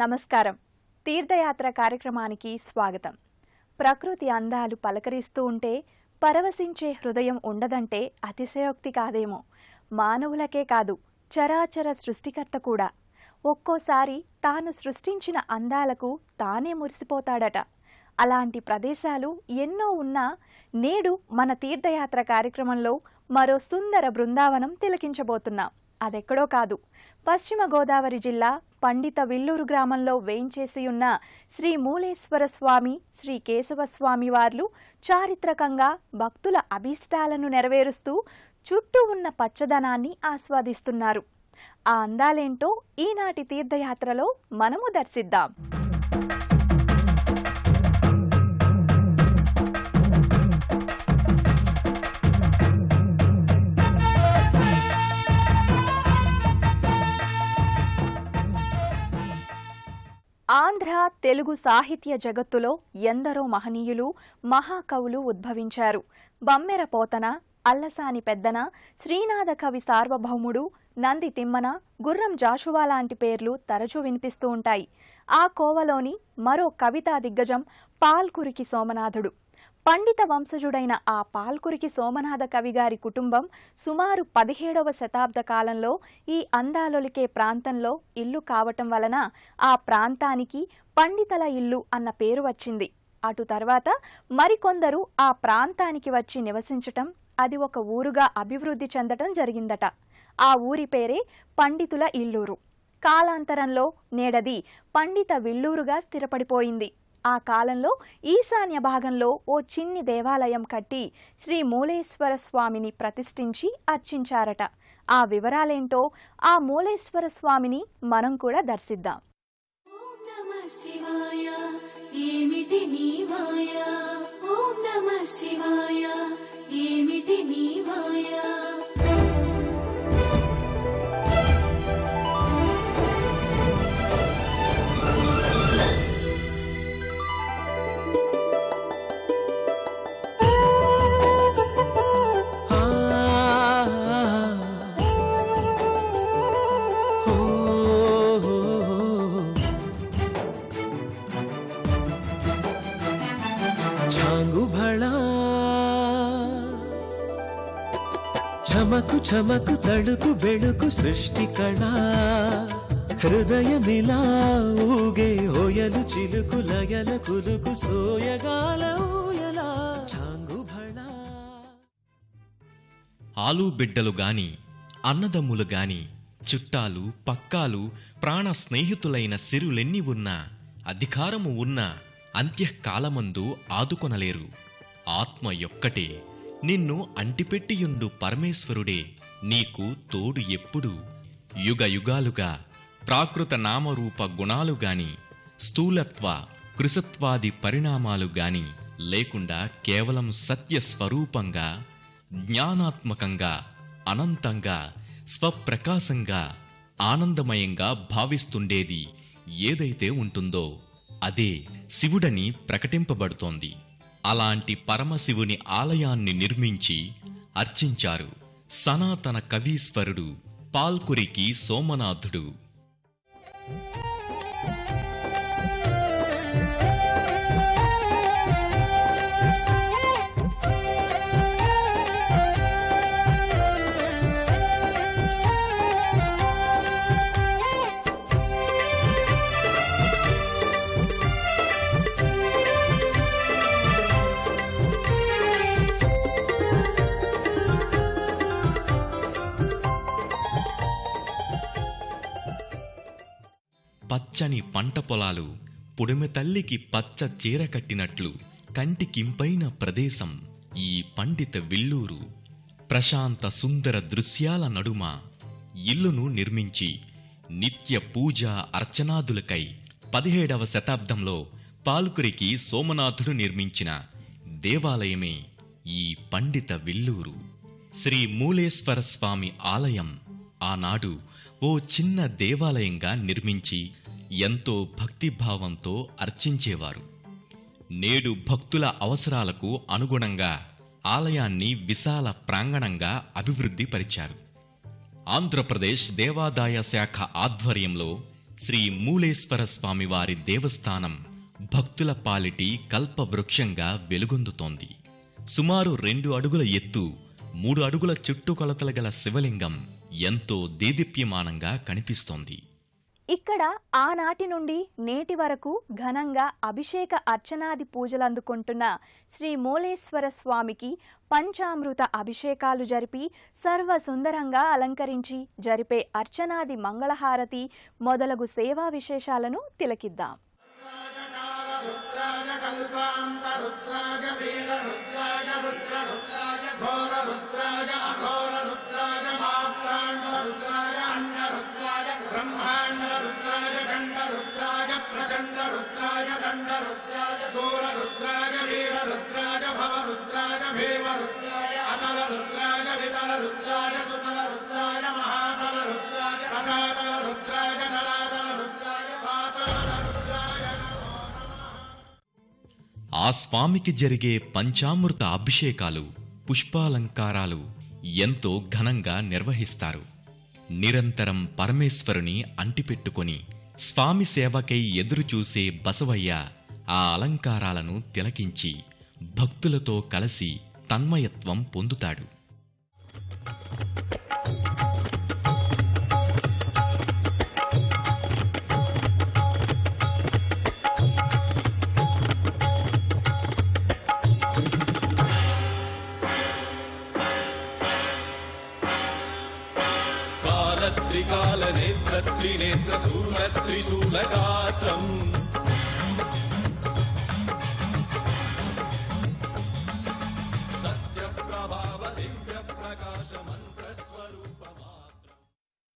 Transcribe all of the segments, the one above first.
నమస్కారం. తీర్థయాత్ర కార్యక్రమానికి స్వాగతం. ప్రకృతి అందాలు పలకరిస్తూ ఉంటే పరవశించే హృదయం ఉండదంటే అతిశయోక్తి కాదేమో. మానవులకే కాదు, చరాచర సృష్టికర్త కూడా ఒక్కోసారి తాను సృష్టించిన అందాలకు తానే మురిసిపోతాడట. అలాంటి ప్రదేశాలు ఎన్నో ఉన్నా నేడు మన తీర్థయాత్ర కార్యక్రమంలో మరో సుందర బృందావనం తిలకించబోతున్నాం. అదెక్కడో కాదు, పశ్చిమ గోదావరి జిల్లా పండిత విల్లూరు గ్రామంలో వేయించేసి ఉన్న శ్రీ మూలేశ్వర స్వామి, శ్రీ కేశవస్వామి వార్లు చారిత్రకంగా భక్తుల అభీష్టాలను నెరవేరుస్తూ చుట్టూ ఉన్న పచ్చదనాన్ని ఆస్వాదిస్తున్నారు. ఆ అందాలేంటో ఈనాటి తీర్థయాత్రలో మనము దర్శిద్దాం. ఆంధ్ర తెలుగు సాహిత్య జగత్తులో ఎందరో మహనీయులు, మహాకవులు ఉద్భవించారు. బమ్మెర పోతన, అల్లసాని పెద్దన, శ్రీనాథ కవి సార్వభౌముడు, నంది తిమ్మన, గుర్రం జాషువా లాంటి పేర్లు తరచూ వినిపిస్తూ ఉంటాయి. ఆ కోవలోని మరో కవితా దిగ్గజం పాల్కురికి సోమనాథుడు. పండిత వంశజుడైన ఆ పాల్కురికి సోమనాథ కవిగారి కుటుంబం సుమారు 17వ శతాబ్ద కాలంలో ఈ అందాలొలికే ప్రాంతంలో ఇల్లు కావటం వలన ఆ ప్రాంతానికి పండితల ఇల్లు అన్న పేరు వచ్చింది. అటు తర్వాత మరికొందరు ఆ ప్రాంతానికి వచ్చి నివసించటం, అది ఒక ఊరుగా అభివృద్ధి చెందటం జరిగిందట. ఆ ఊరి పేరే పండితుల ఇల్లూరు. కాలాంతరంలో నేడది పండిత విల్లూరుగా స్థిరపడిపోయింది. ఆ కాలంలో ఈశాన్య భాగంలో ఓ చిన్ని దేవాలయం కట్టి శ్రీ మూలేశ్వర స్వామిని ప్రతిష్ఠించి అర్చించారట. ఆ వివరాలేంటో ఆ మూలేశ్వర స్వామిని మనం కూడా దర్శిద్దాం. ఓం నమః శివాయ, ఏమిటి నీ మాయ, ఓం నమః శివాయ, ఏమిటి నీ మాయ. చమకు చమకు తడుకు బెళుకు సృష్టి కళ, హృదయమిలా ఊగే హోయలు చిలుకు లయల కులుకు సోయగాల ఊయలా చాంగుభళ. ఆలు బిడ్డలు గాని, అన్నదమ్ములు గాని, చుట్టాలు పక్కాలు, ప్రాణ స్నేహితులైన సిరులెన్ని ఉన్నా, అధికారము ఉన్నా అంత్యకాలమందు ఆదుకొనలేరు. ఆత్మ యొక్కటే, నిన్ను అంటిపెట్టియుండు పరమేశ్వరుడే నీకు తోడు ఎప్పుడు. యుగ యుగాలుగా ప్రాకృత నామరూప గుణాలుగాని, స్థూలత్వ కృశత్వాది పరిణామాలుగాని లేకుండా కేవలం సత్యస్వరూపంగా, జ్ఞానాత్మకంగా, అనంతంగా, స్వప్రకాశంగా, ఆనందమయంగా భావిస్తుండేది ఏదైతే ఉంటుందో అదే శివుడని ప్రకటింపబడుతోంది. అలాంటి పరమశివుని ఆలయాన్ని నిర్మించి అర్చించారు సనాతన కవీశ్వరుడు పాల్కురికి సోమనాథుడు. పచ్చని పంట పొలాలు, పుడిమె తల్లికి పచ్చ చీర కట్టినట్లు కంటికింపైన ప్రదేశం ఈ పండిత విల్లూరు. ప్రశాంత సుందర దృశ్యాల నడుమ ఇల్లును నిర్మించి నిత్య పూజా అర్చనాదులకై 17వ శతాబ్దంలో పాల్కురికి సోమనాథుడు నిర్మించిన దేవాలయమే ఈ పండిత విల్లూరు. శ్రీ మూలేశ్వర స్వామి ఆలయం ఆనాడు ఓ చిన్న దేవాలయంగా నిర్మించి ఎంతో భక్తిభావంతో అర్చించేవారు. నేడు భక్తుల అవసరాలకు అనుగుణంగా ఆలయాన్ని విశాల ప్రాంగణంగా అభివృద్ధి పరిచారు. ఆంధ్రప్రదేశ్ దేవాదాయ శాఖ ఆధ్వర్యంలో శ్రీ మూలేశ్వర స్వామివారి దేవస్థానం భక్తుల పాలిటి కల్పవృక్షంగా వెలుగొందుతోంది. సుమారు 2 అడుగుల ఎత్తు, 3 అడుగుల చుట్టుకొలతలు గల శివలింగం ఎంతో దేదీప్యమానంగా కనిపిస్తోంది. ఇక్కడ ఆనాటి నుండి నేటి వరకు ఘనంగా అభిషేక అర్చనాది పూజలందుకుంటున్న శ్రీ మూలేశ్వర స్వామికి పంచామృత అభిషేకాలు జరిపి సర్వసుందరంగా అలంకరించి జరిపే అర్చనాది మంగళహారతి మొదలగు సేవా విశేషాలను తిలకిద్దాం. ఆ స్వామికి జరిగే పంచామృత అభిషేకాలు, పుష్పాలంకారాలు ఎంతో ఘనంగా నిర్వహిస్తారు. నిరంతరం పరమేశ్వరుని అంటిపెట్టుకొని స్వామి సేవకై ఎదురుచూసే బసవయ్య ఆ అలంకారాలను తిలకించి భక్తులతో కలిసి తన్మయత్వం పొందుతాడు. త్రిశూలగాత్రం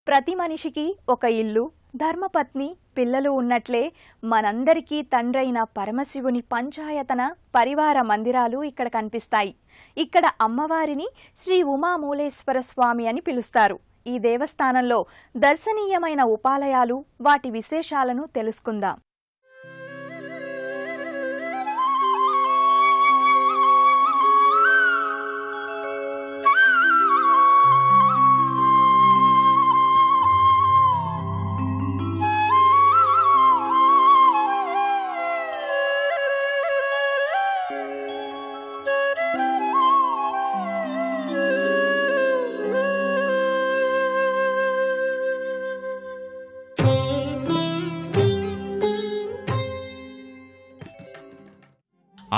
ప్రతి మనిషికి ఒక ఇల్లు, ధర్మపత్ని, పిల్లలు ఉన్నట్లే మనందరికీ తండ్రైన పరమశివుని పంచాయతన పరివార మందిరాలు ఇక్కడ కనిపిస్తాయి. ఇక్కడ అమ్మవారిని శ్రీ ఉమామూలేశ్వర స్వామి అని పిలుస్తారు. ఈ దేవస్థానంలో దర్శనీయమైన ఉపాలయాలు, వాటి విశేషాలను తెలుసుకుందాం.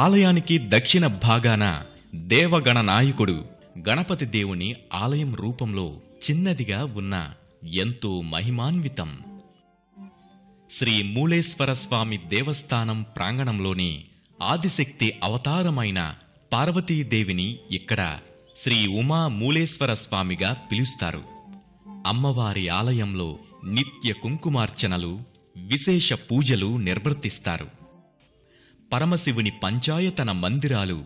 ఆలయానికి దక్షిణ భాగాన దేవగణ నాయకుడు గణపతి దేవుని ఆలయం రూపంలో చిన్నదిగా ఉన్న ఎంతో మహిమాన్వితం శ్రీ మూలేశ్వర స్వామి దేవస్థానం ప్రాంగణంలోని ఆదిశక్తి అవతారమైన పార్వతీదేవిని ఇక్కడ శ్రీ ఉమా మూలేశ్వర స్వామిగా పిలుస్తారు. అమ్మవారి ఆలయంలో నిత్య కుంకుమార్చనలు, విశేష పూజలు నిర్వర్తిస్తారు. పరమశివుని పంచాయతన మందిరాలు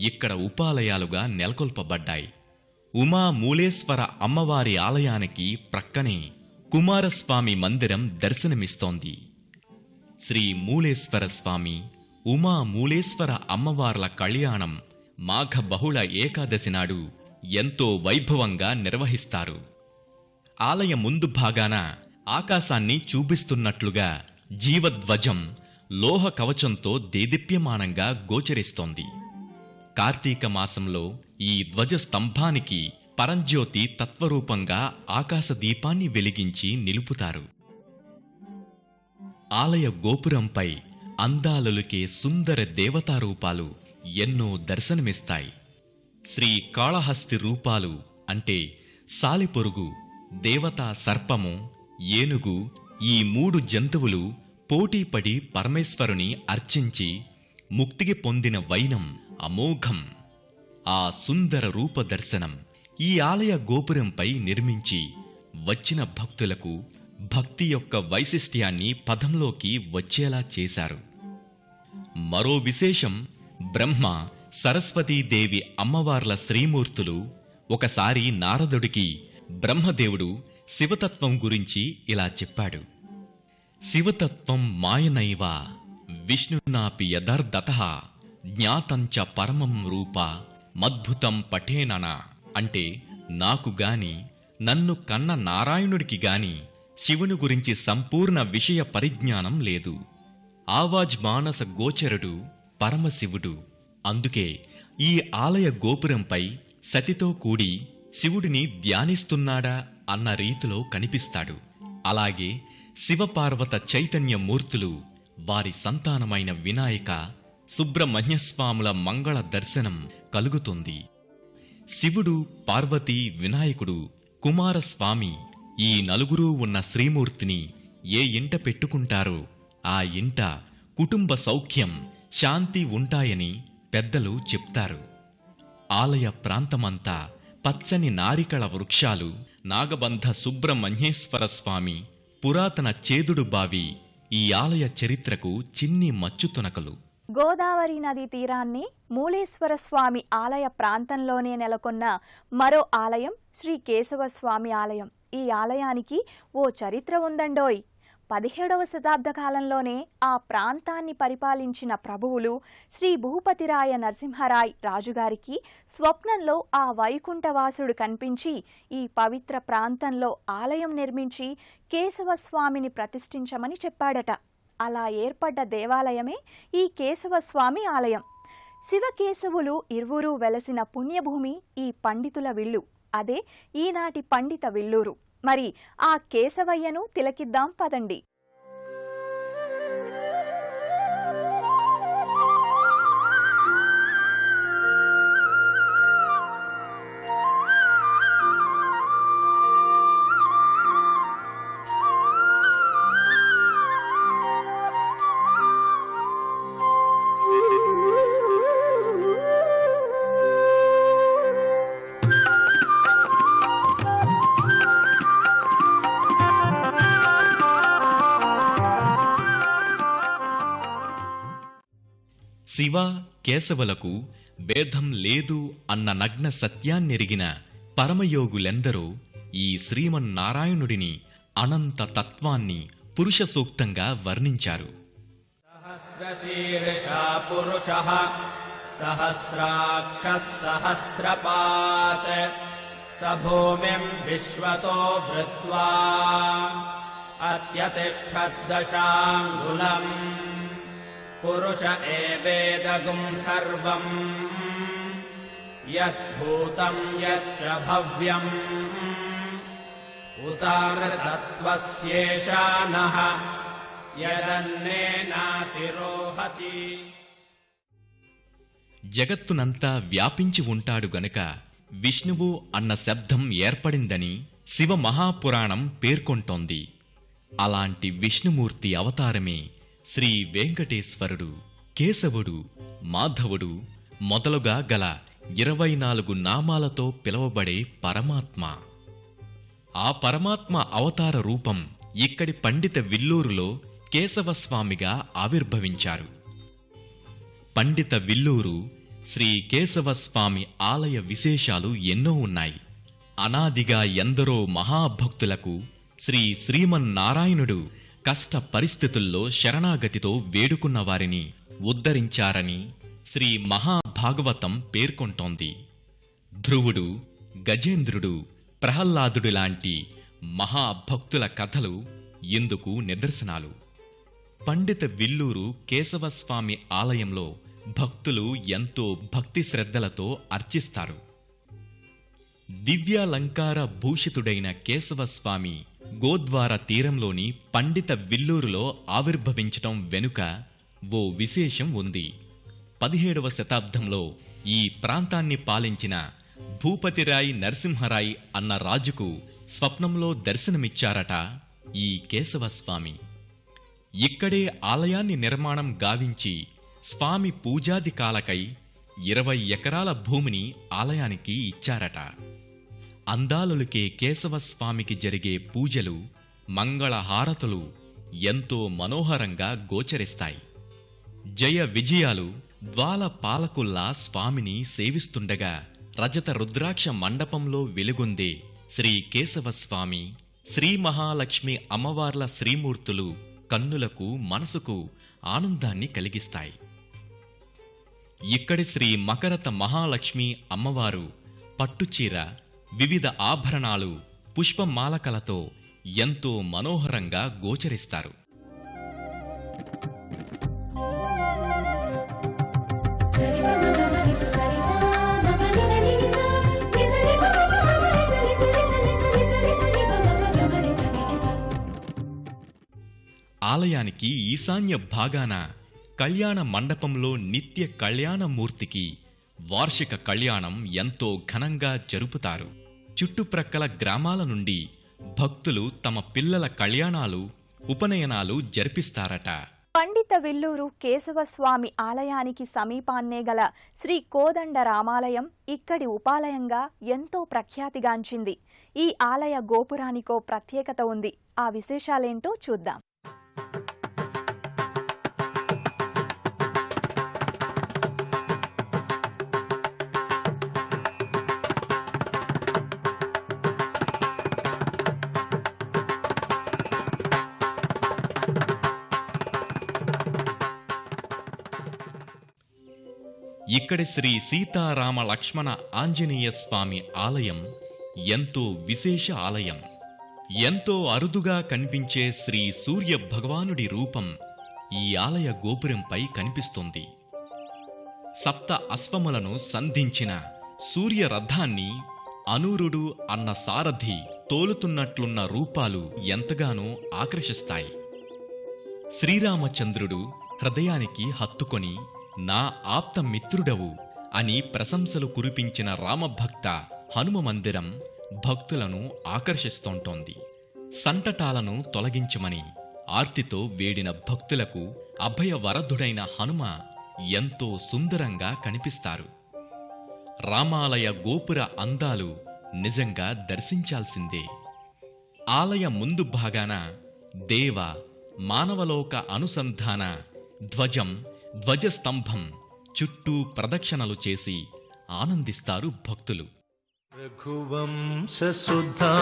ఇక్కడ ఉపాలయాలుగా నెలకొల్పబడ్డాయి. ఉమా మూలేశ్వర అమ్మవారి ఆలయానికి ప్రక్కనే కుమారస్వామి మందిరం దర్శనమిస్తోంది. శ్రీ మూలేశ్వర స్వామి, ఉమా మూలేశ్వర అమ్మవార్ల కళ్యాణం మాఘ బహుళ ఏకాదశి నాడు ఎంతో వైభవంగా నిర్వహిస్తారు. ఆలయ ముందు భాగాన ఆకాశాన్ని చూపిస్తున్నట్లుగా జీవధ్వజం లోహ కవచంతో దేదీప్యమానంగా గోచరిస్తోంది. కార్తీక మాసంలో ఈ ధ్వజ స్తంభానికి పరంజ్యోతి తత్వరూపంగా ఆకాశదీపాన్ని వెలిగించి నిలుపుతారు. ఆలయ గోపురంపై అందాలొలికే సుందర దేవతారూపాలు ఎన్నో దర్శనమిస్తాయి. శ్రీ కాళహస్తి రూపాలు అంటే సాలెపురుగు, దేవతా సర్పము, ఏనుగు, ఈ 3 జంతువులు పోటీపడి పరమేశ్వరుని అర్చించి ముక్తికి పొందిన వైనం అమోఘం. ఆ సుందర రూపదర్శనం ఈ ఆలయ గోపురంపై నిర్మించి వచ్చిన భక్తులకు భక్తి యొక్క వైశిష్ట్యాన్ని పదంలోకి వచ్చేలా చేశారు. మరో విశేషం, బ్రహ్మ సరస్వతీదేవి అమ్మవార్ల శ్రీమూర్తులు ఒకసారి నారదుడికి బ్రహ్మదేవుడు శివతత్వం గురించి ఇలా చెప్పాడు: శివతత్వం మాయనైవ విష్ణునాపి యథార్థతః జ్ఞాతంచ పరమం రూప మద్భుతం పఠేనన. అంటే నాకు గాని, నన్ను కన్న నారాయణుడికి గాని శివుని గురించి సంపూర్ణ విషయ పరిజ్ఞానం లేదు. ఆవాజ్ మానస గోచరుడు పరమశివుడు. అందుకే ఈ ఆలయ గోపురంపై సతితో కూడి శివుడిని ధ్యానిస్తున్నాడా అన్న రీతిలో కనిపిస్తాడు. అలాగే శివపార్వత చైతన్య మూర్తులు, వారి సంతానమైన వినాయక సుబ్రహ్మణ్యస్వాముల మంగళ దర్శనం కలుగుతుంది. శివుడు, పార్వతీ, వినాయకుడు, కుమారస్వామి ఈ నలుగురూ ఉన్న శ్రీమూర్తిని ఏ ఇంట పెట్టుకుంటారో ఆ ఇంట కుటుంబ సౌఖ్యం, శాంతి ఉంటాయని పెద్దలు చెప్తారు. ఆలయ ప్రాంతమంతా పచ్చని నారికళ వృక్షాలు, నాగబంధ సుబ్రహ్మణ్యేశ్వర స్వామి, పురాతన చేదుడు బావి ఈ ఆలయ చరిత్రకు చిన్ని మచ్చుతునకలు. గోదావరి నదీ తీరాన్ని మూలేశ్వర స్వామి ఆలయ ప్రాంతంలోనే నెలకొన్న మరో ఆలయం శ్రీ కేశవస్వామి ఆలయం. ఈ ఆలయానికి ఓ చరిత్ర ఉందండోయ్. 17వ శతాబ్ద కాలంలోనే ఆ ప్రాంతాన్ని పరిపాలించిన ప్రభువులు శ్రీ భూపతిరాయ నరసింహరాయ్ రాజుగారికి స్వప్నంలో ఆ వైకుంఠవాసుడు కనిపించి ఈ పవిత్ర ప్రాంతంలో ఆలయం నిర్మించి కేశవస్వామిని ప్రతిష్ఠించమని చెప్పాడట. అలా ఏర్పడ్డ దేవాలయమే ఈ కేశవస్వామి ఆలయం. శివకేశవులు ఇరువురూ వెలసిన పుణ్యభూమి ఈ పండితుల విల్లు. అదే ఈనాటి పండిత విల్లూరు. మరి ఆ కేశవయ్యను తిలకిద్దాం పదండి. శివ కేశవులకు భేదం లేదు అన్న నగ్న సత్యాన్నెరిగిన పరమయోగులెందరో ఈ శ్రీమన్నారాయణుడిని అనంత తత్వాన్ని పురుష సూక్తంగా వర్ణించారు. సహస్రశీర్షా పురుషః సహస్రాక్షః సహస్రపాత్ స భూమిం విశ్వతో భృత్వా అత్యతిష్ఠద్దశాంగుళం పురుష ఏవేదగుం సర్వం యద్భూతం యచ్చ భవ్యం ఉతామృతత్వస్యేషానః యదన్నేనాతిరోహతి. జగత్తునంతా వ్యాపించి ఉంటాడు గనుక విష్ణువు అన్న శబ్దం ఏర్పడిందని శివ మహాపురాణం పేర్కొంటోంది. అలాంటి విష్ణుమూర్తి అవతారమే శ్రీ వెంకటేశ్వరుడు, కేశవుడు, మాధవుడు మొదలుగా గల 24 నామాలతో పిలువబడే పరమాత్మ. ఆ పరమాత్మ అవతార రూపం ఇక్కడి పండిత విల్లూరులో కేశవస్వామిగా ఆవిర్భవించారు. పండిత విల్లూరు శ్రీ కేశవస్వామి ఆలయ విశేషాలు ఎన్నో ఉన్నాయి. అనాదిగా ఎందరో మహాభక్తులకు శ్రీమన్నారాయణుడు కష్ట పరిస్థితుల్లో శరణాగతితో వేడుకున్న వారిని ఉద్ధరించారని శ్రీ మహాభాగవతం పేర్కొంటోంది. ధ్రువుడు, గజేంద్రుడు, ప్రహ్లాదుడు లాంటి మహాభక్తుల కథలు ఇందుకు నిదర్శనాలు. పండిత విల్లూరు కేశవస్వామి ఆలయంలో భక్తులు ఎంతో భక్తి శ్రద్ధలతో అర్చిస్తారు. దివ్యాలంకార భూషితుడైన కేశవస్వామి గోద్వార తీరంలోని పండిత విల్లూరులో ఆవిర్భవించటం వెనుక ఓ విశేషం ఉంది. 17వ శతాబ్దంలో ఈ ప్రాంతాన్ని పాలించిన భూపతిరాయ్ నరసింహరాయ్ అన్న రాజుకు స్వప్నంలో దర్శనమిచ్చారట ఈ కేశవస్వామి. ఇక్కడే ఆలయాన్ని నిర్మాణం గావించి స్వామి పూజాదికాలకై 20 ఎకరాల భూమిని ఆలయానికి ఇచ్చారట. అందాలొలికే కేశవస్వామికి జరిగే పూజలు, మంగళహారతులు ఎంతో మనోహరంగా గోచరిస్తాయి. జయ విజయాలు ద్వాల పాలకుల్లా స్వామిని సేవిస్తుండగా రజత రుద్రాక్ష మండపంలో వెలుగొందే శ్రీ కేశవస్వామి, శ్రీ మహాలక్ష్మి అమ్మవార్ల శ్రీమూర్తులు కన్నులకు మనసుకు ఆనందాన్ని కలిగిస్తాయి. ఇక్కడి శ్రీ మకరత మహాలక్ష్మి అమ్మవారు పట్టుచీర, వివిధ ఆభరణాలు, పుష్పమాలకలతో ఎంతో మనోహరంగా గోచరిస్తారు. సరి మ మ మ ని స సరి మ మ మ ని ని ని స ని సరి మ మ మ మ ని స ని స ని స ని స ని స ని స ని మ మ మ మ ని స ని స. ఆలయానికి ఈశాన్య భాగాన కళ్యాణ మండపంలో నిత్య కళ్యాణమూర్తికి వార్షిక కళ్యాణం ఎంతో ఘనంగా జరుపుతారు. చుట్టుప్రక్కల గ్రామాల నుండి భక్తులు తమ పిల్లల కళ్యాణాలు, ఉపనయనాలు జరిపిస్తారట. పండిత విల్లూరు కేశవస్వామి ఆలయానికి సమీపాన్నే గల శ్రీ కోదండ రామాలయం ఇక్కడి ఉపాలయంగా ఎంతో ప్రఖ్యాతిగాంచింది. ఈ ఆలయ గోపురానికో ప్రత్యేకత ఉంది. ఆ విశేషాలేంటో చూద్దాం. ఇక్కడి శ్రీ సీతారామ లక్ష్మణ ఆంజనేయ స్వామి ఆలయం ఎంతో విశేష ఆలయం. ఎంతో అరుదుగా కనిపించే శ్రీ సూర్య భగవానుడి రూపం ఈ ఆలయ గోపురంపై కనిపిస్తుంది. సప్త అశ్వములను సంధించిన సూర్య రథాన్ని అనూరుడు అన్న సారథి తోలుతున్నట్లున్న రూపాలు ఎంతగానో ఆకర్షిస్తాయి. శ్రీరామచంద్రుడు హృదయానికి హత్తుకొని నా ఆప్త మిత్రుడవు అని ప్రశంసలు కురిపించిన రామభక్త హనుమ మందిరం భక్తులను ఆకర్షిస్తోంటోంది. సంటటాలను తొలగించమని ఆర్తితో వేడిన భక్తులకు అభయవరదుడైన హనుమ ఎంతో సుందరంగా కనిపిస్తారు. రామాలయ గోపుర అందాలు నిజంగా దర్శించాల్సిందే. ఆలయ ముందు భాగాన దేవ మానవలోక అనుసంధాన ధ్వజం, ధ్వజస్తంభం చుట్టూ ప్రదక్షిణలు చేసి ఆనందిస్తారు భక్తులు. రఘువంశసుధా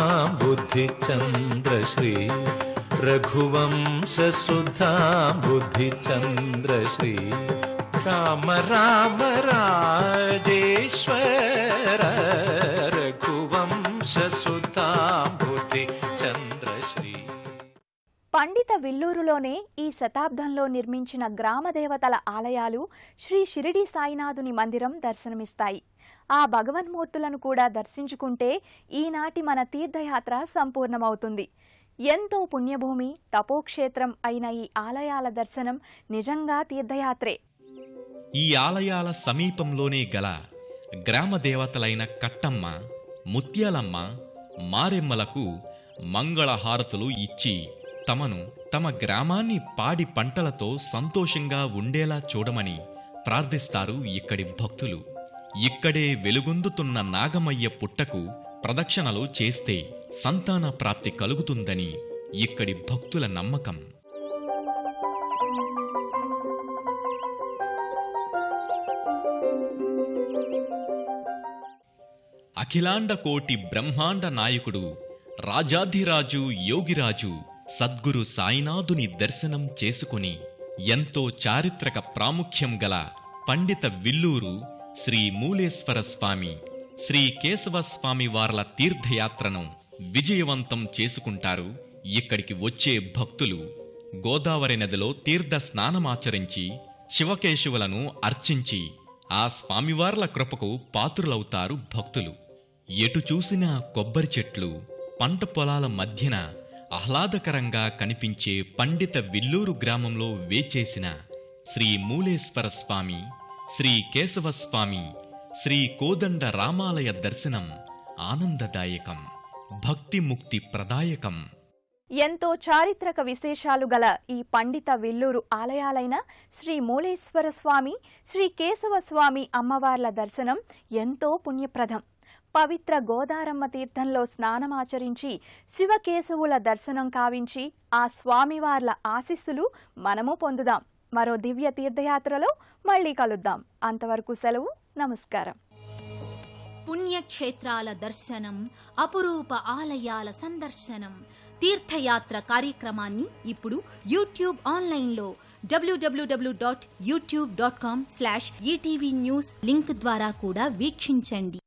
బుద్ధిచంద్రశ్రీ రఘువంశసుధా బుద్ధిచంద్రశ్రీ రామ రామ రాజేశ్వర రఘువంశసుధా బుద్ధిచంద్రశ్రీ. పండిత విల్లూరులోనే ఈ శతాబ్దంలో నిర్మించిన గ్రామదేవతల ఆలయాలు శ్రీ షిరిడి సాయినాథుని మందిరం దర్శనమిస్తాయి. ఆ భగవన్మూర్తులను కూడా దర్శించుకుంటే ఈనాటి మన తీర్థయాత్ర సంపూర్ణమవుతుంది. ఎంతో పుణ్యభూమి, తపోక్షేత్రం అయిన ఈ ఆలయాల దర్శనం నిజంగా తీర్థయాత్రే. ఈ ఆలయాల సమీపంలోనే గల గ్రామదేవతలైన కట్టమ్మ, ముత్యాలమ్మ, మారెమ్మలకు మంగళహారతులు ఇచ్చి తమను, తమ గ్రామాన్ని పాడి పంటలతో సంతోషంగా ఉండేలా చూడమని ప్రార్థిస్తారు ఇక్కడి భక్తులు. ఇక్కడే వెలుగొందుతున్న నాగమయ్య పుట్టకు ప్రదక్షిణలు చేస్తే సంతాన ప్రాప్తి కలుగుతుందని ఇక్కడి భక్తుల నమ్మకం. అఖిలాండ కోటి బ్రహ్మాండ నాయకుడు, రాజాధిరాజు, యోగిరాజు సద్గురు సాయినాథుని దర్శనం చేసుకుని ఎంతో చారిత్రక ప్రాముఖ్యం గల పండిత విల్లూరు శ్రీ మూలేశ్వర స్వామి, శ్రీ కేశవస్వామి వార్ల తీర్థయాత్రను విజయవంతం చేసుకుంటారు. ఇక్కడికి వచ్చే భక్తులు గోదావరి నదిలో తీర్థ స్నానమాచరించి శివకేశవులను అర్చించి ఆ స్వామివార్ల కృపకు పాత్రులవుతారు భక్తులు. ఎటు చూసినా కొబ్బరి చెట్లు, పంట పొలాల మధ్యన ఆహ్లాదకరంగా కనిపించే పండిత విల్లూరు గ్రామంలో వేచేసిన శ్రీ మూలేశ్వర స్వామి, శ్రీ కేశవస్వామి, శ్రీ కోదండ రామాలయ దర్శనం ఆనందదాయకం, భక్తిముక్తి ప్రదాయకం. ఎంతో చారిత్రక విశేషాలు గల ఈ పండిత విల్లూరు ఆలయాలైన శ్రీ మూలేశ్వర స్వామి, శ్రీ కేశవస్వామి అమ్మవార్ల దర్శనం ఎంతో పుణ్యప్రదం. పవిత్ర గోదారమ్మ తీర్థంలో స్నానమాచరించి శివకేశవుల దర్శనం కావించి ఆ స్వామివార్ల ఆశీస్సులు మనము పొందుదాం. మరో దివ్య తీర్థయాత్రలో మళ్ళీ కలుద్దాం. అంతవరకు సెలవు. నమస్కారం. పుణ్యక్షేత్రాల దర్శనం, అపురూప ఆలయాల సందర్శనం, తీర్థయాత్ర కార్యక్రమాన్ని ఇప్పుడు యూట్యూబ్ ఆన్లైన్లో www.youtube.com/ETV News లింక్ ద్వారా కూడా వీక్షించండి.